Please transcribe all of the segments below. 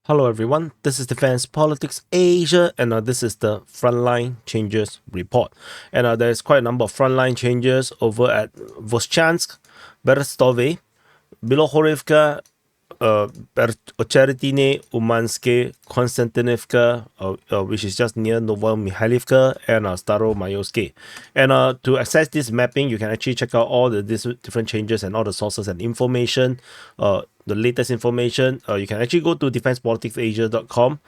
Hello everyone, this is Defense Politics Asia, and this is the Frontline Changes report. And there's quite a number of frontline changes over at Vovchansk, Berestove, Bilohorivka, Ocheretine, UMANSKE, Konstantinivka, which is just near Novomikhailivka, and Staromaiorske. And to access this mapping, you can actually check out all the different changes and all the sources and information, the latest information. You can actually go to defensepoliticsasia.com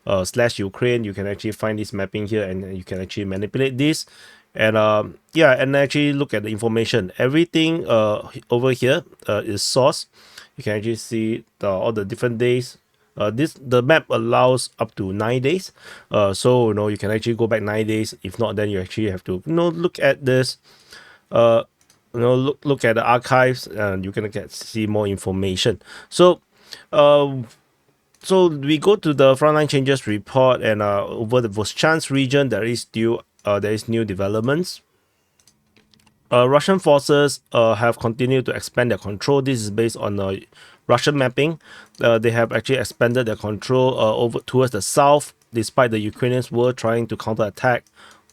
/Ukraine. You can actually find this mapping here, and you can actually manipulate this. And and actually look at the information. Everything over here is sourced. You can actually see all the different days. The map allows up to 9 days. So you can actually go back 9 days. If not, then you actually have to look at this. Look at the archives, and you can see more information. So we go to the frontline changes report, and over the Vovchansk region, there is new developments. Russian forces have continued to expand their control. This is based on Russian mapping. They have actually expanded their control over towards the south, despite the Ukrainians were trying to counterattack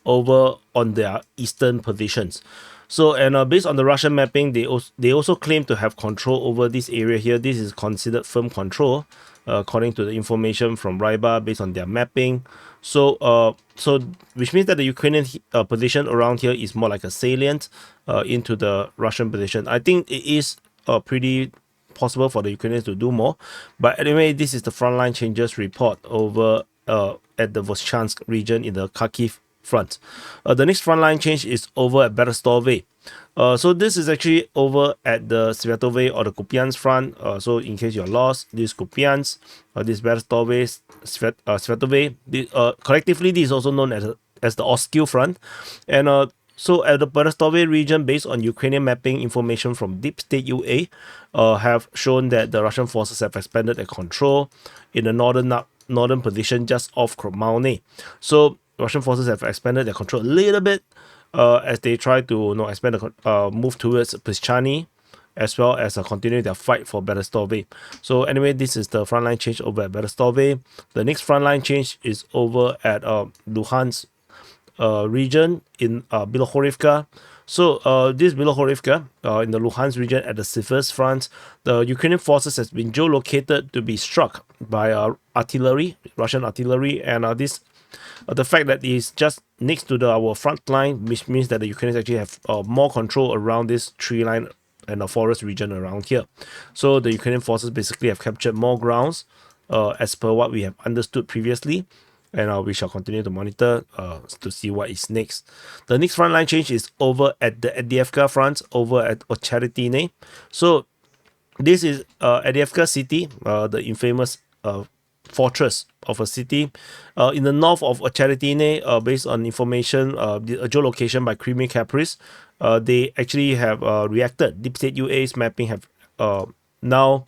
over on their eastern positions. So, and based on the Russian mapping, they also claim to have control over this area here. This is considered firm control, according to the information from Ryba based on their mapping. So which means that the Ukrainian position around here is more like a salient into the Russian position. I think it is pretty possible for the Ukrainians to do more. But anyway, this is the frontline changes report over at the Vovchansk region in the Kharkiv front. The next frontline change is over at Berestove. So this is actually over at the Sviatove or the Kupiansk front. So in case you're lost, this Kupiansk, this Berestove, Sviatove, collectively this is also known as the Oskil front. And so at the Berestove region, based on Ukrainian mapping information from Deep State UA, have shown that the Russian forces have expanded their control in the northern position just off Kromalny. So Russian forces have expanded their control a little bit as they try to move towards Pischani, as well as continue their fight for Berestove. So anyway, this is the frontline change over at Berestove. The next frontline change is over at Luhansk region in Bilohorivka. So this Bilohorivka in the Luhansk region at the Sivers front, the Ukrainian forces has been geolocated to be struck by artillery, Russian artillery, and the fact that it's just next to our front line, which means that the Ukrainians actually have more control around this tree line and the forest region around here. So the Ukrainian forces basically have captured more grounds as per what we have understood previously, and we shall continue to monitor to see what is next. The next frontline change is over at the Avdiivka front, over at Ocheretine. So this is Avdiivka city, the infamous fortress of a city in the north of Ocheretine. Based on information, the geolocation by Creamy Caprice, they actually have reacted. Deep State UA's mapping have now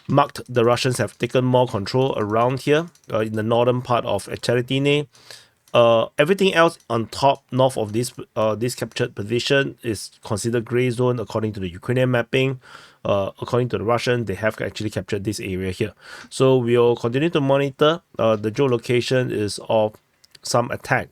marked the Russians have taken more control around here in the northern part of Ocheretine. Everything else on top north of this captured position is considered gray zone according to the Ukrainian mapping. According to the Russian, they have actually captured this area here. So we will continue to monitor. The geolocation is of some attack,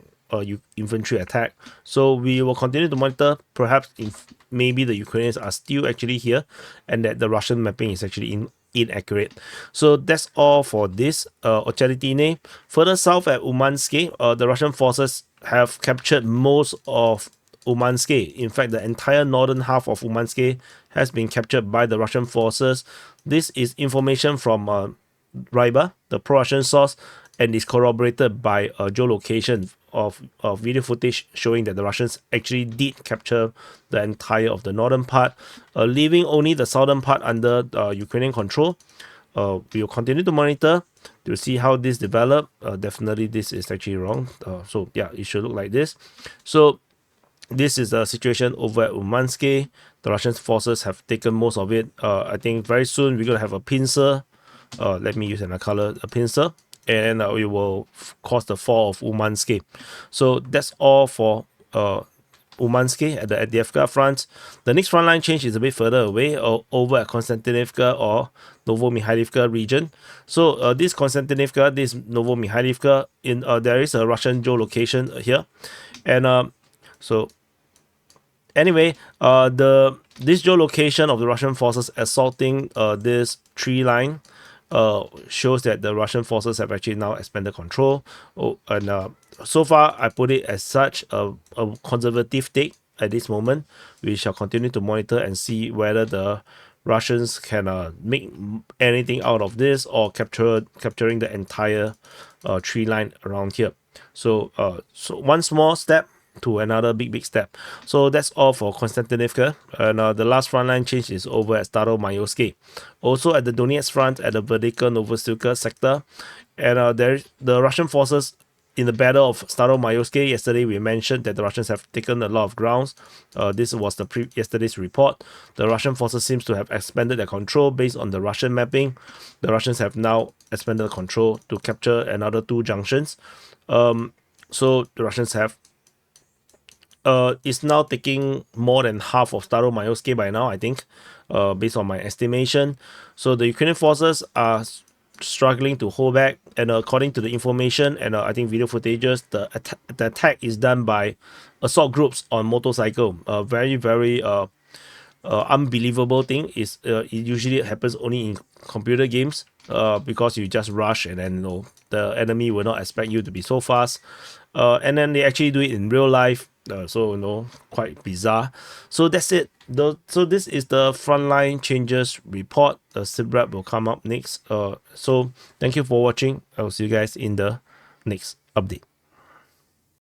infantry attack. So we will continue to monitor. Perhaps if maybe the Ukrainians are still actually here, and that the Russian mapping is actually inaccurate. So that's all for this Ocheretine. Further south at UMANSKE, the Russian forces have captured most of UMANSKE. In fact, the entire northern half of UMANSKE has been captured by the Russian forces. This is information from Ryba, the pro-Russian source, and is corroborated by geolocation of video footage showing that the Russians actually did capture the entire of the northern part, leaving only the southern part under Ukrainian control. We will continue to monitor to see how this develop. Definitely this is actually wrong. So yeah, it should look like this. So this is the situation over at UMANSKE. The Russian forces have taken most of it. I think very soon we're going to have a pincer. Let me use another color, a pincer. And we will cause the fall of UMANSKE. So that's all for UMANSKE at the Avdiivka front. The next frontline change is a bit further away, over at Konstantinivka or Novomikhailivka region. So this Konstantinivka, this Novomikhailivka, there is a Russian geolocation here, and so anyway, this geolocation of the Russian forces assaulting this tree line shows that the Russian forces have actually now expanded control. And so far, I put it as such a conservative take at this moment. We shall continue to monitor and see whether the Russians can make anything out of this or capturing the entire tree line around here. So one small step to another big step. So that's all for Konstantinivka. And the last frontline change is over at Staromaiorske. Also at the Donetsk front at the Verdica Novostilka sector. And the Russian forces in the battle of Staromaiorske, yesterday we mentioned that the Russians have taken a lot of grounds. This was the yesterday's report. The Russian forces seems to have expanded their control based on the Russian mapping. The Russians have now expanded the control to capture another 2 junctions. So the Russians have is now taking more than half of Staromaiorske by now, I think, based on my estimation. So the Ukrainian forces are struggling to hold back, and according to the information and I think video footages, the attack is done by assault groups on motorcycle. Very unbelievable thing is it usually happens only in computer games, because you just rush and then the enemy will not expect you to be so fast, and then they actually do it in real life. So quite bizarre. So that's it. So this is the frontline changes report. The SIPREP will come up next. So thank you for watching. I will see you guys in the next update.